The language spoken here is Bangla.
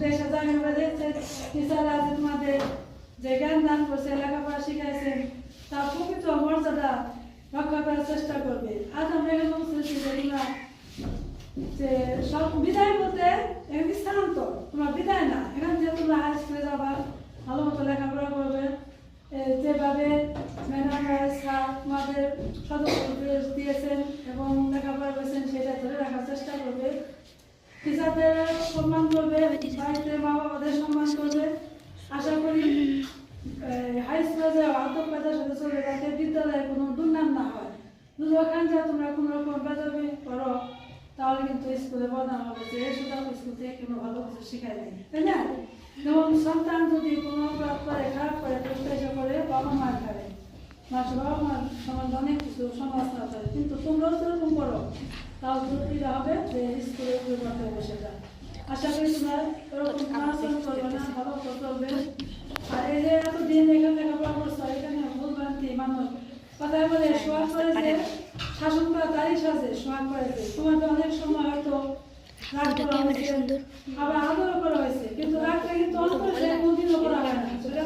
দেশে জায়গা বেঁধেছে টিচাররা যে তোমাদের যে জ্ঞান দান করছে লেখাপড়া শিখাইছেন তার প্রকৃত মর্যাদা রক্ষা করার চেষ্টা করবে। আজ আমরা এখানে বলতেছি যে সব বিদায় বলতে স্থানান্তর, তোমার বিদায় না, এখান থেকে তোমরা হাই স্কুলে যাবা, ভালো মতো লেখাপড়া করবে, যেভাবে ম্যাডামরা স্যার তোমাদের সদস্য দিয়েছেন এবং লেখাপড়া করেছেন সেটা ধরে রাখার চেষ্টা করবে। টিচারদের সম্মান করবে, বাড়িতে মা বাবাদের সম্মান করবে। আশা করি হাই স্কুলে যে আত্মপ্রদার সাথে চলে যাতে বিদ্যালয়ে কোনো দুর্নাম না হয়। যদি ওখান যা তোমরা কোনো রকম বেদবি করো তাহলে কিন্তু স্কুলে বদনাম হবে যে সুতরাং স্কুল থেকে কোনো ভালো কিছু শিখায় নেই, তাই না? যেমন সন্তান যদি কোনো অপরাধ করে, খারাপ করে, দুষ্টাইশা করে, বাবা মার খাবে, বাবা মার সম্বন্ধে অনেক কিছু সমালোচনা করে, কিন্তু তোমরাও সেরকম করো তাহলে কি হবে যে স্কুলে পরিবর্তন বসে যায়। আশা করি তোমরা এরকম পড়াশোনা করবে না, ভালো চলবে। আর এই যে এতদিন এখানে লেখাপড়া করছো, এখানে ভুল ভ্রান্তি মানুষ কথায় বলে সোহাগ করেছে, শাসন করা তারই সাজে সোহাগ করেছে। তোমাদের অনেক সময় হয়তো রাগ করা হয়েছে, আবার আদরও করা হয়েছে, কিন্তু রাগটা কিন্তু অন্তরে কোনদিনও করা হয় না, সেটা